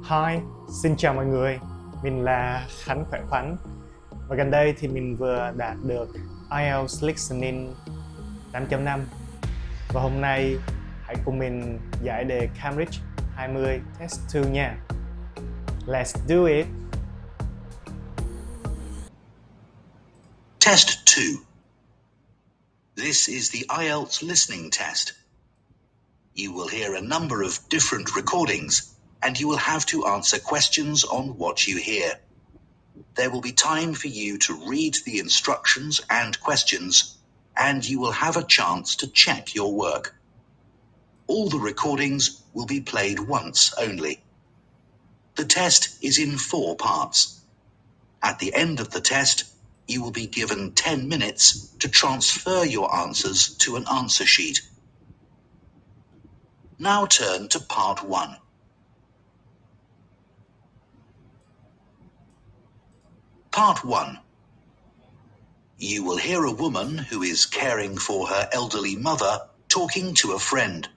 Hi, xin chào mọi người, mình là Khánh khỏe khoắn. Và gần đây thì mình vừa đạt được IELTS Listening 8.5. Và hôm nay hãy cùng mình giải đề Cambridge 20 Test 2 nha. Let's do it! Test 2. This is the IELTS listening test. You will hear a number of different recordings, and you will have to answer questions on what you hear. There will be time for you to read the instructions and questions, and you will have a chance to check your work. All the recordings will be played once only. The test is in 4 parts. At the end of the test, you will be given 10 minutes to transfer your answers to an answer sheet. Now turn to part 1. Part 1. You will hear a woman who is caring for her elderly mother talking to a friend.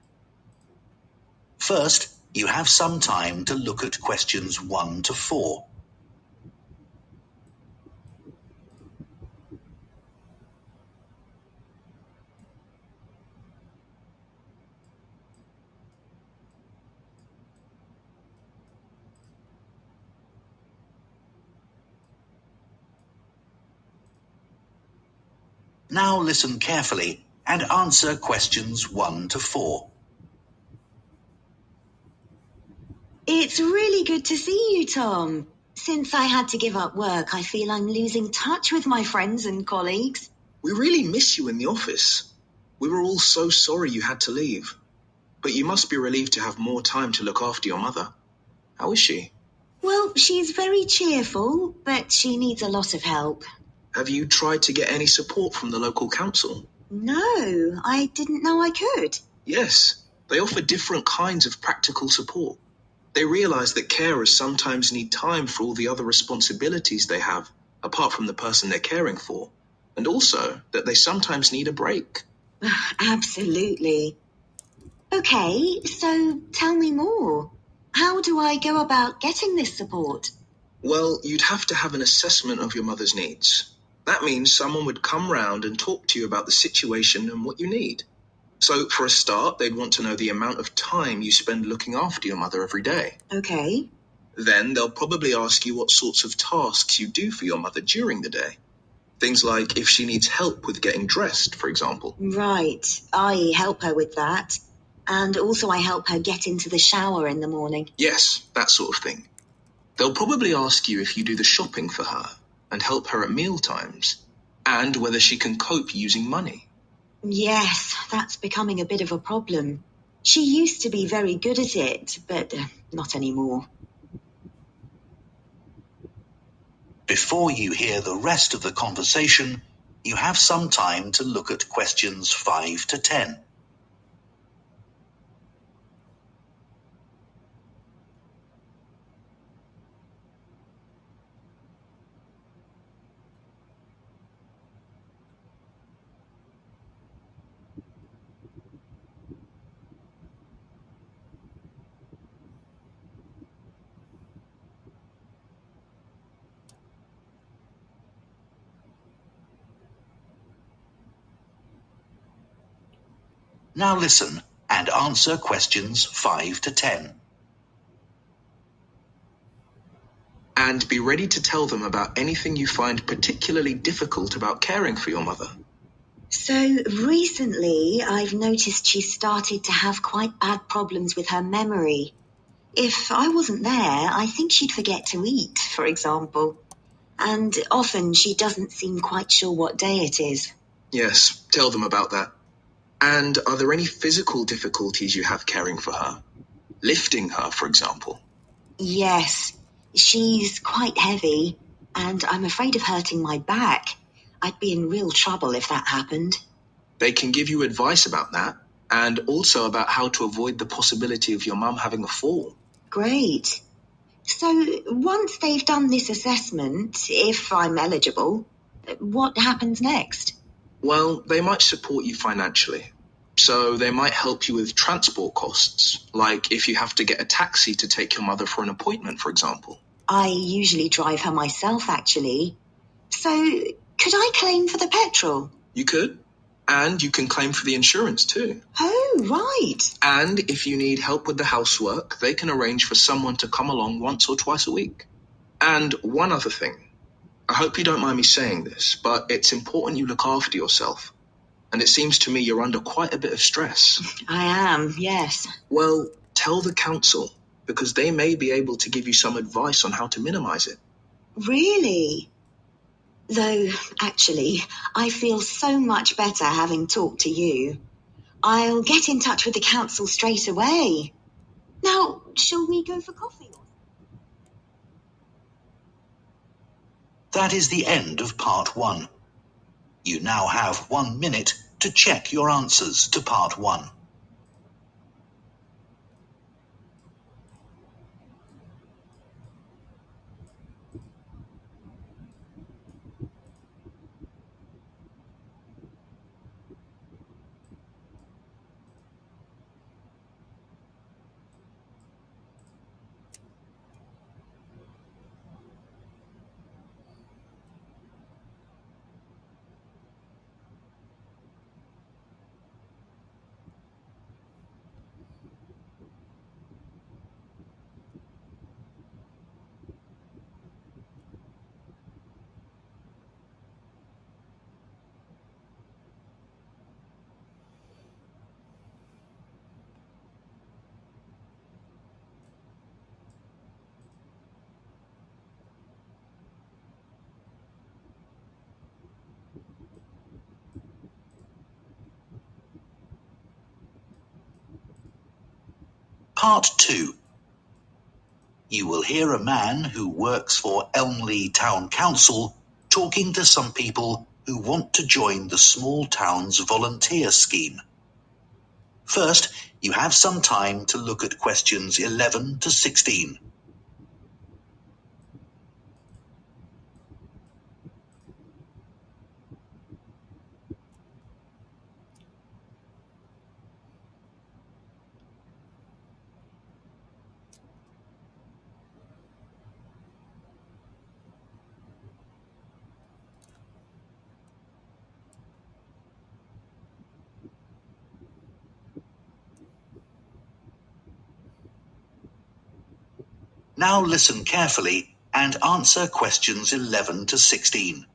First, you have some time to look at questions 1 to 4. Now listen carefully and answer questions 1 to 4. It's really good to see you, Tom. Since I had to give up work, I feel I'm losing touch with my friends and colleagues. We really miss you in the office. We were all so sorry you had to leave. But you must be relieved to have more time to look after your mother. How is she? Well, she's very cheerful, but she needs a lot of help. Have you tried to get any support from the local council? No, I didn't know I could. Yes, they offer different kinds of practical support. They realise that carers sometimes need time for all the other responsibilities they have, apart from the person they're caring for, and also that they sometimes need a break. Absolutely. Okay, so tell me more. How do I go about getting this support? Well, you'd have to have an assessment of your mother's needs. That means someone would come round and talk to you about the situation and what you need. So, for a start, they'd want to know the amount of time you spend looking after your mother every day. Okay. Then they'll probably ask you what sorts of tasks you do for your mother during the day. Things like if she needs help with getting dressed, for example. Right, I help her with that. And also I help her get into the shower in the morning. Yes, that sort of thing. They'll probably ask you if you do the shopping for her and help her at meal times, and whether she can cope using money. Yes, that's becoming a bit of a problem. She used to be very good at it, but not anymore. Before you hear the rest of the conversation, you have some time to look at questions 5 to 10. Now listen and answer questions 5 to 10. And be ready to tell them about anything you find particularly difficult about caring for your mother. So recently, I've noticed she's started to have quite bad problems with her memory. If I wasn't there, I think she'd forget to eat, for example. And often she doesn't seem quite sure what day it is. Yes, tell them about that. And are there any physical difficulties you have caring for her? Lifting her, for example. Yes, she's quite heavy, and I'm afraid of hurting my back. I'd be in real trouble if that happened. They can give you advice about that, and also about how to avoid the possibility of your mum having a fall. Great. So once they've done this assessment, if I'm eligible, what happens next? Well, they might support you financially. So they might help you with transport costs, like if you have to get a taxi to take your mother for an appointment, for example. I usually drive her myself, actually. So, could I claim for the petrol? You could. And you can claim for the insurance too. Oh, right. And if you need help with the housework, they can arrange for someone to come along once or twice a week. And one other thing. I hope you don't mind me saying this, but it's important you look after yourself. And it seems to me you're under quite a bit of stress. I am, yes. Well, tell the council, because they may be able to give you some advice on how to minimize it. Really? Though, actually, I feel so much better having talked to you. I'll get in touch with the council straight away. Now, shall we go for coffee? That is the end of part 1. You now have 1 minute to check your answers to part 1. Part 2. You will hear a man who works for Elmley Town Council talking to some people who want to join the small town's volunteer scheme. First, you have some time to look at questions 11 to 16. Now listen carefully and answer questions 11 to 16.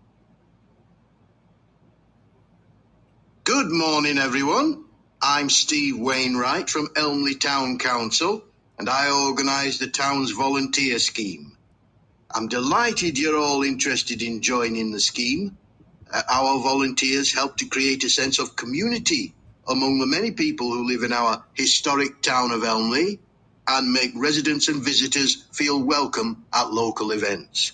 Good morning, everyone. I'm Steve Wainwright from Elmley Town Council, and I organise the town's volunteer scheme. I'm delighted you're all interested in joining the scheme. Our volunteers help to create a sense of community among the many people who live in our historic town of Elmley and make residents and visitors feel welcome at local events.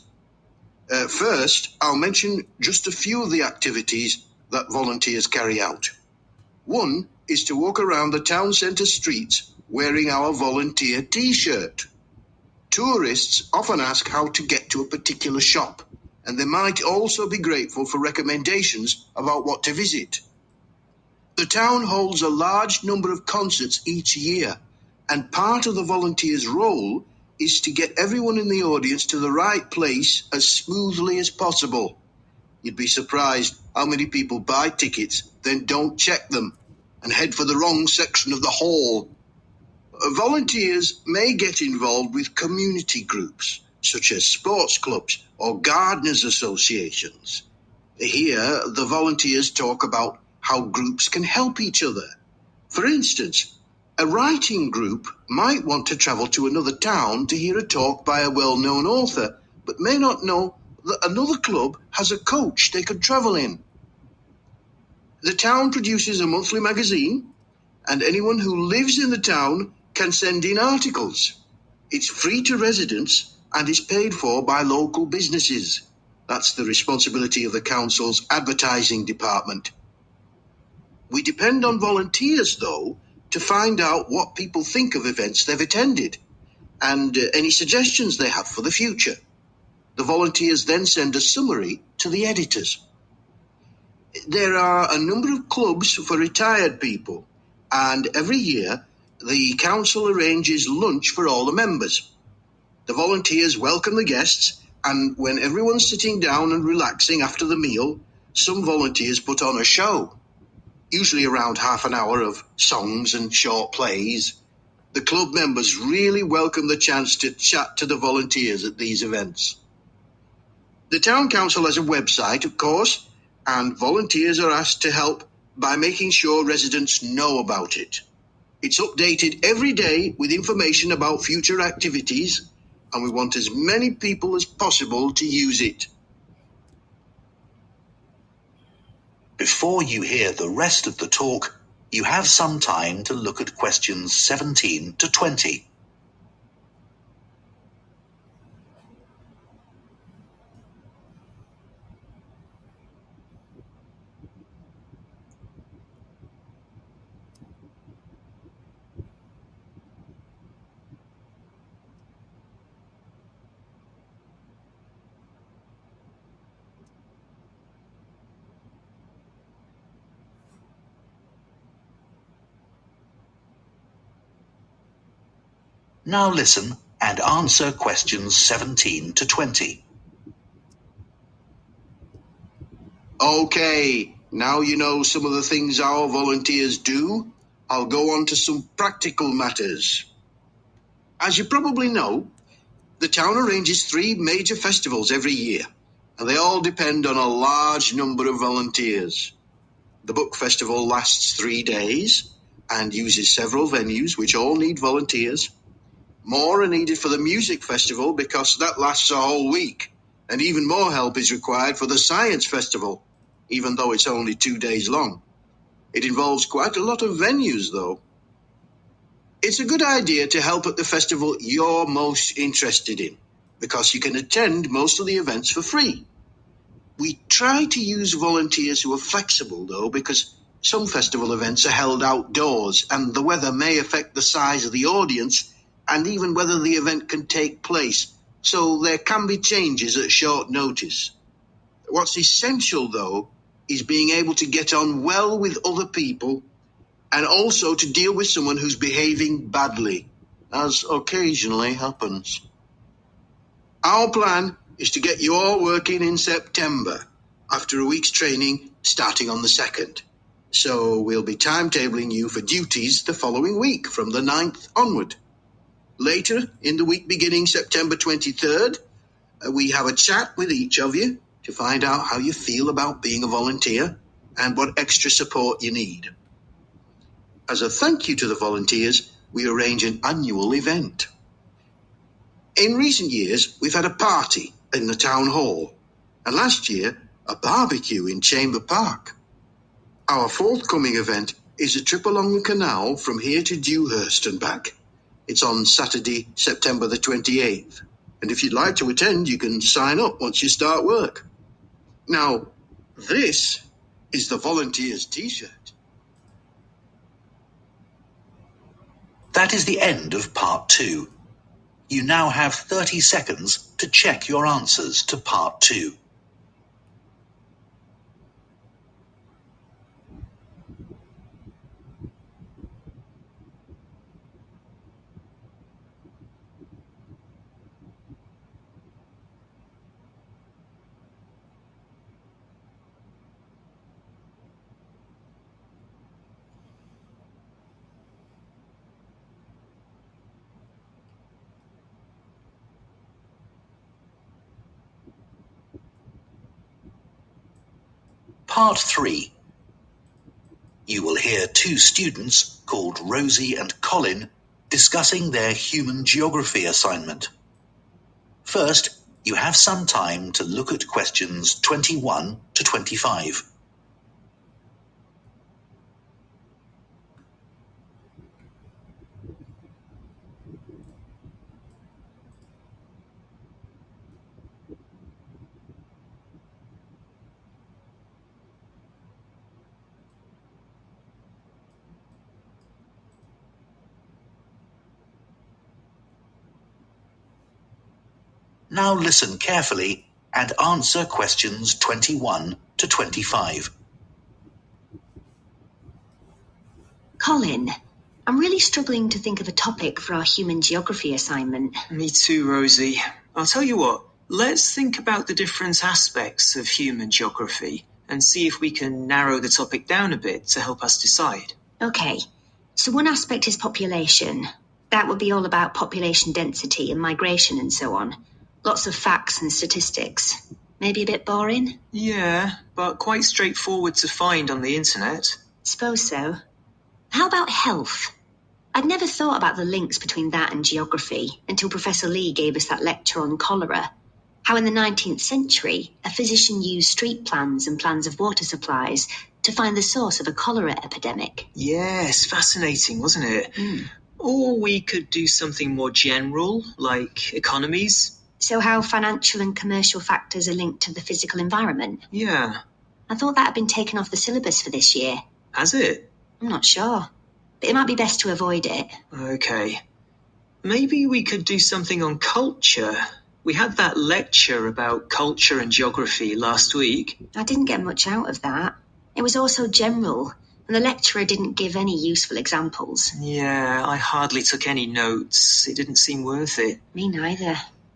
First, I'll mention just a few of the activities that volunteers carry out. One is to walk around the town centre streets wearing our volunteer T-shirt. Tourists often ask how to get to a particular shop, and they might also be grateful for recommendations about what to visit. The town holds a large number of concerts each year, and part of the volunteers' role is to get everyone in the audience to the right place as smoothly as possible. You'd be surprised how many people buy tickets, then don't check them, and head for the wrong section of the hall. Volunteers may get involved with community groups, such as sports clubs or gardeners' associations. Here, the volunteers talk about how groups can help each other. For instance, a writing group might want to travel to another town to hear a talk by a well-known author, but may not know that another club has a coach they could travel in. The town produces a monthly magazine, and anyone who lives in the town can send in articles. It's free to residents and is paid for by local businesses. That's the responsibility of the council's advertising department. We depend on volunteers, though, to find out what people think of events they've attended and any suggestions they have for the future. The volunteers then send a summary to the editors. There are a number of clubs for retired people, and every year the council arranges lunch for all the members. The volunteers welcome the guests, and when everyone's sitting down and relaxing after the meal, some volunteers put on a show, usually around half an hour of songs and short plays. The club members really welcome the chance to chat to the volunteers at these events. The town council has a website, of course, and volunteers are asked to help by making sure residents know about it. It's updated every day with information about future activities, and we want as many people as possible to use it. Before you hear the rest of the talk, you have some time to look at questions 17 to 20. Now listen and answer questions 17 to 20. Okay, now you know some of the things our volunteers do. I'll go on to some practical matters. As you probably know, the town arranges 3 major festivals every year, and they all depend on a large number of volunteers. The book festival lasts 3 days and uses several venues which all need volunteers. More are needed for the music festival because that lasts a whole week, and even more help is required for the science festival, even though it's only 2 days long. It involves quite a lot of venues, though. It's a good idea to help at the festival you're most interested in, because you can attend most of the events for free. We try to use volunteers who are flexible, though, because some festival events are held outdoors, and the weather may affect the size of the audience and even whether the event can take place, so there can be changes at short notice. What's essential, though, is being able to get on well with other people and also to deal with someone who's behaving badly, as occasionally happens. Our plan is to get you all working in September, after a week's training starting on the 2nd. So we'll be timetabling you for duties the following week from the 9th onward. Later, in the week beginning September 23rd, we have a chat with each of you to find out how you feel about being a volunteer and what extra support you need. As a thank you to the volunteers, we arrange an annual event. In recent years, we've had a party in the town hall, and last year, a barbecue in Chamber Park. Our forthcoming event is a trip along the canal from here to Dewhurst and back. It's on Saturday, September the 28th, and if you'd like to attend, you can sign up once you start work. Now, this is the volunteers' t-shirt. That is the end of part 2. You now have 30 seconds to check your answers to part 2. Part 3. You will hear 2 students called Rosie and Colin discussing their human geography assignment. First, you have some time to look at questions 21 to 25. Now listen carefully and answer questions 21 to 25. Colin, I'm really struggling to think of a topic for our human geography assignment. Me too, Rosie. I'll tell you what, let's think about the different aspects of human geography and see if we can narrow the topic down a bit to help us decide. Okay, so one aspect is population. That would be all about population density and migration and so on. Lots of facts and statistics. Maybe a bit boring? Yeah, but quite straightforward to find on the internet. Suppose so. How about health? I'd never thought about the links between that and geography until Professor Lee gave us that lecture on cholera. How in the 19th century, a physician used street plans and plans of water supplies to find the source of a cholera epidemic. Yes, fascinating, wasn't it? Or we could do something more general, like economies. So how financial and commercial factors are linked to the physical environment? Yeah. I thought that had been taken off the syllabus for this year. Has it? I'm not sure, but it might be best to avoid it. Okay. Maybe we could do something on culture. We had that lecture about culture and geography last week. I didn't get much out of that. It was also general, and the lecturer didn't give any useful examples. Yeah, I hardly took any notes. It didn't seem worth it. Me neither.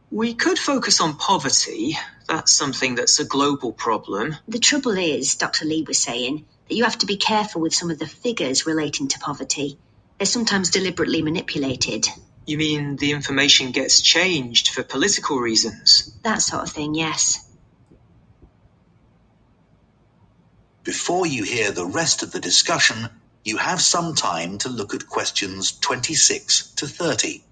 We could focus on poverty. That's something that's a global problem. The trouble is, Dr. Lee was saying, that you have to be careful with some of the figures relating to poverty. They're sometimes deliberately manipulated. You mean the information gets changed for political reasons? That sort of thing, yes. Before you hear the rest of the discussion, you have some time to look at questions 26 to 30.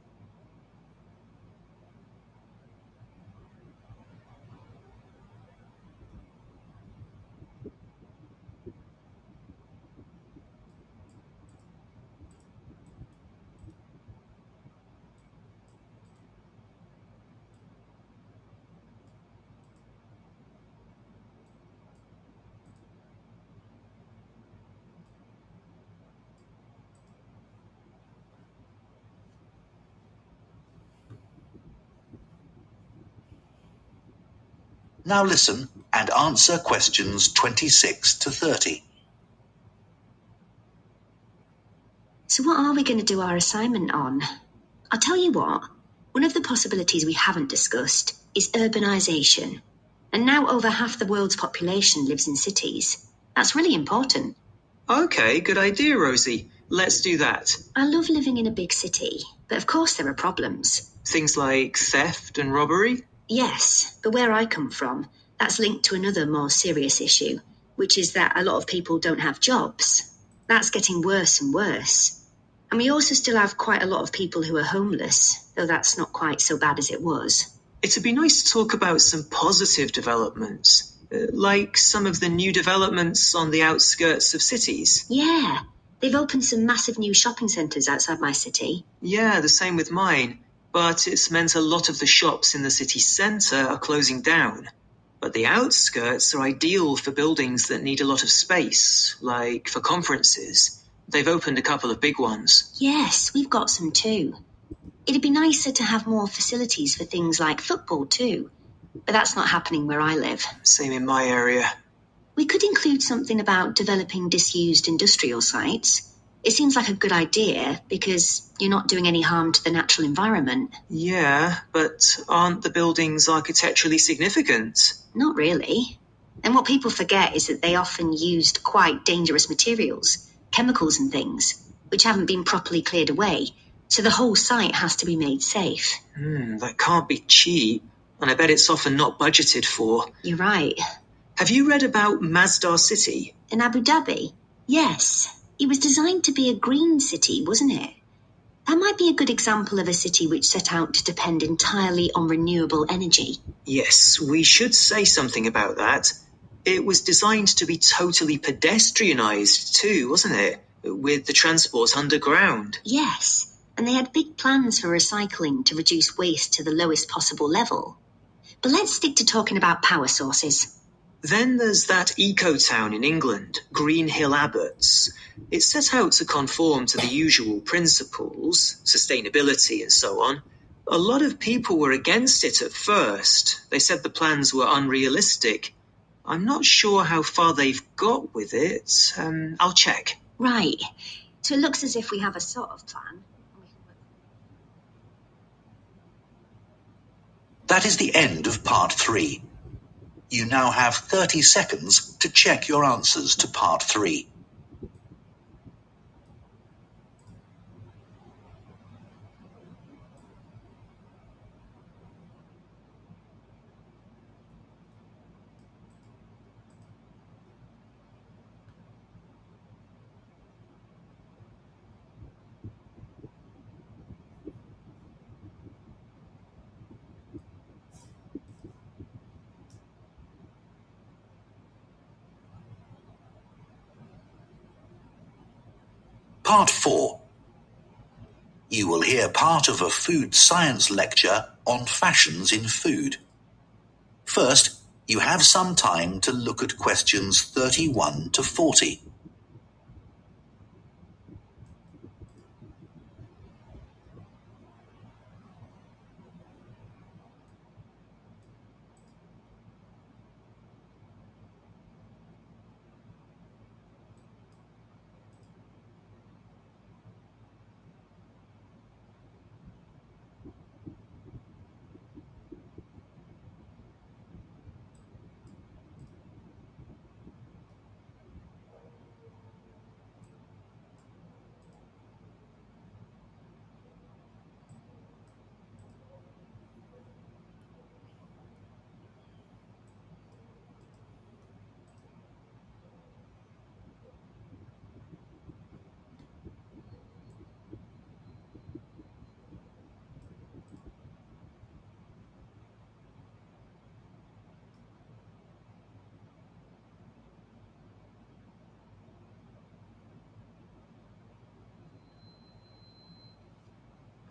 Now listen and answer questions 26 to 30. So what are we going to do our assignment on? I'll tell you what, one of the possibilities we haven't discussed is urbanisation. And now over half the world's population lives in cities. That's really important. Okay, good idea, Rosie. Let's do that. I love living in a big city, but of course there are problems. Things like theft and robbery? Yes, but where I come from, that's linked to another more serious issue, which is that a lot of people don't have jobs. That's getting worse and worse. And we also still have quite a lot of people who are homeless, though that's not quite so bad as it was. It'd be nice to talk about some positive developments, like some of the new developments on the outskirts of cities. Yeah, they've opened some massive new shopping centres outside my city. Yeah, the same with mine. But it's meant a lot of the shops in the city centre are closing down. But the outskirts are ideal for buildings that need a lot of space, like for conferences. They've opened a couple of big ones. Yes, we've got some too. It'd be nicer to have more facilities for things like football too. But that's not happening where I live. Same in my area. We could include something about developing disused industrial sites. It seems like a good idea because you're not doing any harm to the natural environment. Yeah, but aren't the buildings architecturally significant? Not really. And what people forget is that they often used quite dangerous materials, chemicals and things, which haven't been properly cleared away. So the whole site has to be made safe. That can't be cheap. And I bet it's often not budgeted for. You're right. Have you read about Masdar City? In Abu Dhabi? Yes. It was designed to be a green city, wasn't it? That might be a good example of a city which set out to depend entirely on renewable energy. Yes, we should say something about that. It was designed to be totally pedestrianised too, wasn't it? With the transport underground. Yes, and they had big plans for recycling to reduce waste to the lowest possible level. But let's stick to talking about power sources. Then there's that eco-town in England, Green Hill Abbots. It set out to conform to the usual principles, sustainability and so on. A lot of people were against it at first. They said the plans were unrealistic. I'm not sure how far they've got with it. I'll check. Right. So it looks as if we have a sort of plan. That is the end of part 3. You now have 30 seconds to check your answers to part 3. Part 4. You will hear part of a food science lecture on fashions in food. First, you have some time to look at questions 31 to 40.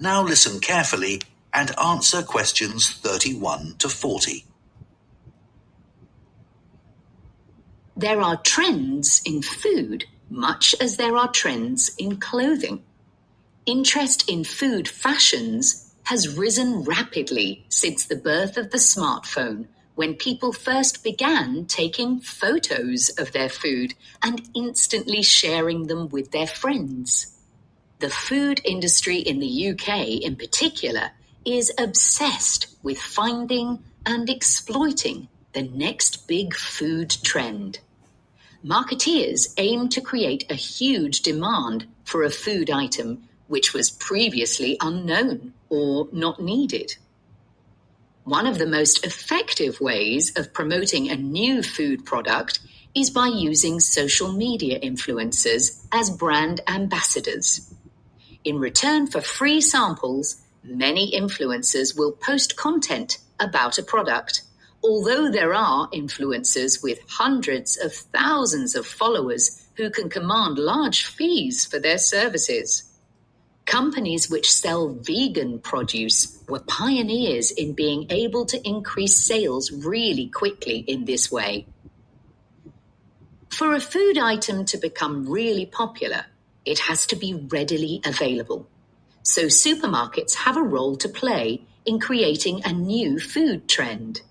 Now listen carefully and answer questions 31 to 40. There are trends in food, much as there are trends in clothing. Interest in food fashions has risen rapidly since the birth of the smartphone, when people first began taking photos of their food and instantly sharing them with their friends. The food industry in the UK in particular is obsessed with finding and exploiting the next big food trend. Marketeers aim to create a huge demand for a food item which was previously unknown or not needed. One of the most effective ways of promoting a new food product is by using social media influencers as brand ambassadors. In return for free samples, many influencers will post content about a product. Although there are influencers with hundreds of thousands of followers who can command large fees for their services. Companies which sell vegan produce were pioneers in being able to increase sales really quickly in this way. For a food item to become really popular, it has to be readily available. So supermarkets have a role to play in creating a new food trend.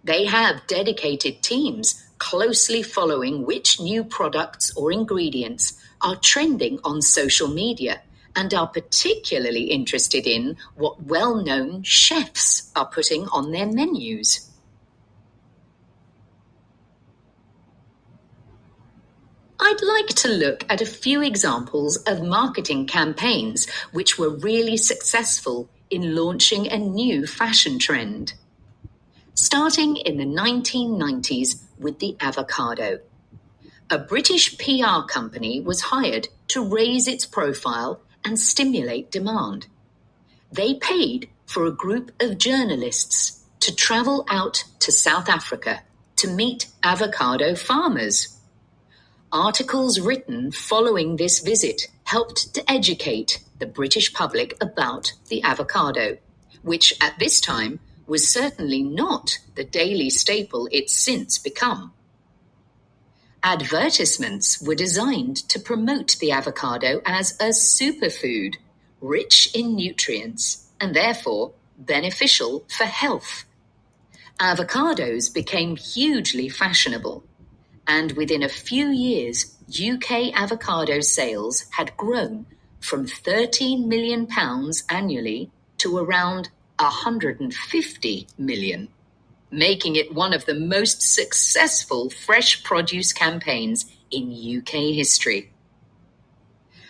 They have dedicated teams closely following which new products or ingredients are trending on social media and are particularly interested in what well-known chefs are putting on their menus. I'd like to look at a few examples of marketing campaigns which were really successful in launching a new fashion trend. Starting in the 1990s with the avocado. A British PR company was hired to raise its profile and stimulate demand. They paid for a group of journalists to travel out to South Africa to meet avocado farmers. Articles written following this visit helped to educate the British public about the avocado, which at this time was certainly not the daily staple it's since become. Advertisements were designed to promote the avocado as a superfood, rich in nutrients, and therefore beneficial for health. Avocados became hugely fashionable, and within a few years, UK avocado sales had grown from £13 million annually to around £150 million, making it one of the most successful fresh produce campaigns in UK history.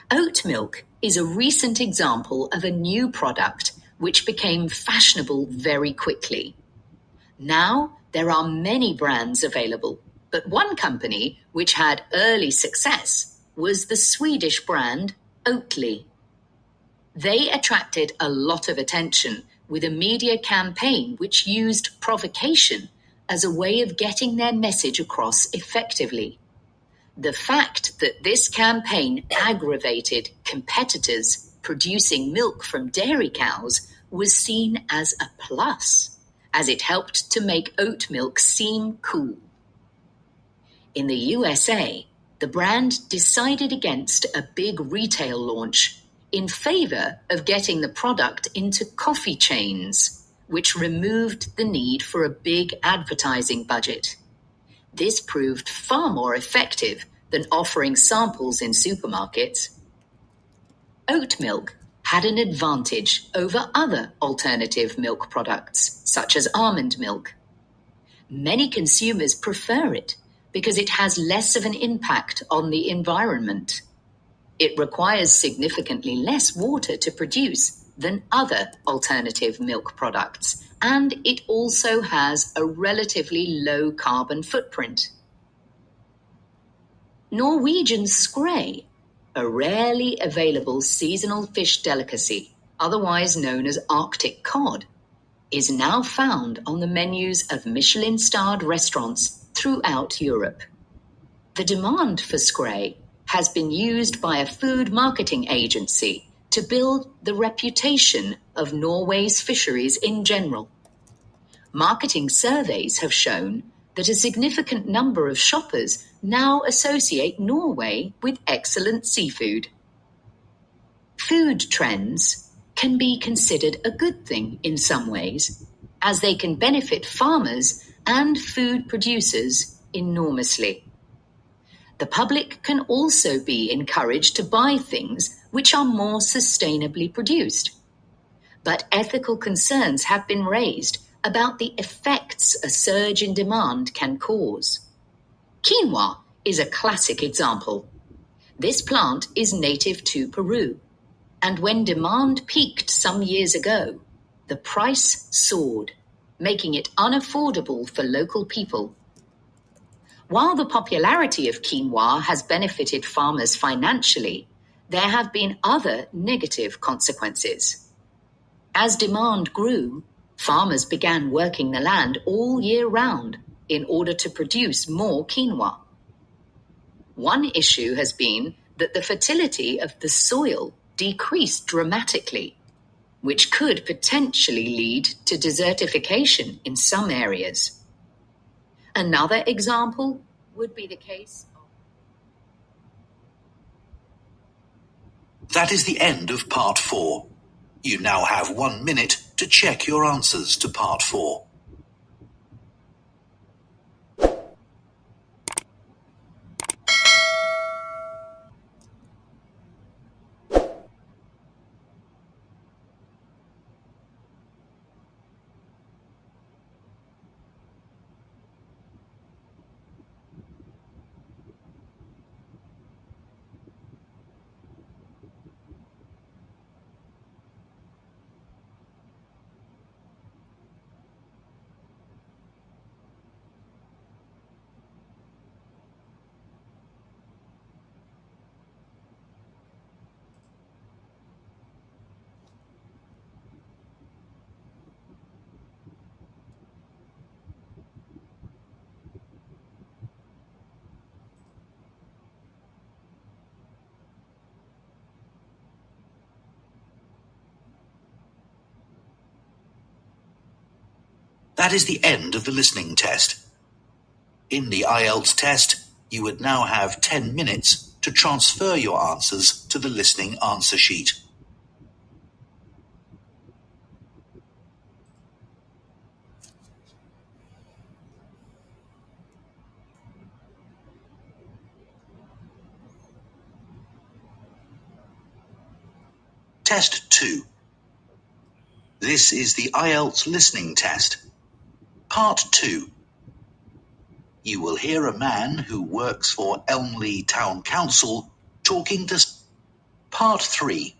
Oat milk is a recent example of a new product which became fashionable very quickly. Now there are many brands available, but one company which had early success was the Swedish brand Oatly. They attracted a lot of attention with a media campaign which used provocation as a way of getting their message across effectively. The fact that this campaign aggravated competitors producing milk from dairy cows was seen as a plus, as it helped to make oat milk seem cool. In the USA, the brand decided against a big retail launch in favor of getting the product into coffee chains, which removed the need for a big advertising budget. This proved far more effective than offering samples in supermarkets. Oat milk had an advantage over other alternative milk products, such as almond milk. Many consumers prefer it because it has less of an impact on the environment. It requires significantly less water to produce than other alternative milk products, and it also has a relatively low carbon footprint. Norwegian skrei, a rarely available seasonal fish delicacy, otherwise known as Arctic cod, is now found on the menus of Michelin-starred restaurants throughout Europe. The demand for skrei has been used by a food marketing agency to build the reputation of Norway's fisheries in general. Marketing surveys have shown that a significant number of shoppers now associate Norway with excellent seafood. Food trends can be considered a good thing in some ways, as they can benefit farmers and food producers enormously. The public can also be encouraged to buy things which are more sustainably produced. But ethical concerns have been raised about the effects a surge in demand can cause. Quinoa is a classic example. This plant is native to Peru, and when demand peaked some years ago, the price soared, making it unaffordable for local people. While the popularity of quinoa has benefited farmers financially, there have been other negative consequences. As demand grew, farmers began working the land all year round in order to produce more quinoa. One issue has been that the fertility of the soil decreased dramatically, which could potentially lead to desertification in some areas. Another example would be the case of... That is the end of part 4. You now have 1 minute to check your answers to part 4. That is the end of the listening test. In the IELTS test, you would now have 10 minutes to transfer your answers to the listening answer sheet. Test 2. This is the IELTS Listening Test. Part 2. You will hear a man who works for Elmley Town Council talking to... Part 3.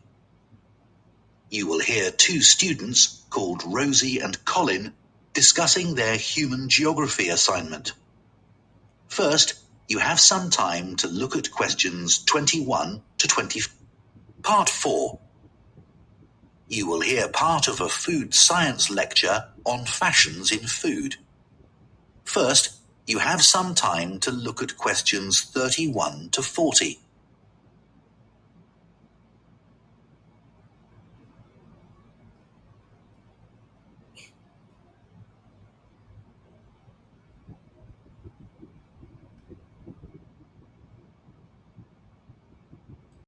You will hear two students called Rosie and Colin discussing their human geography assignment. First, you have some time to look at questions 21 to 20. Part 4. You will hear part of a food science lecture on fashions in food. First, you have some time to look at questions 31 to 40.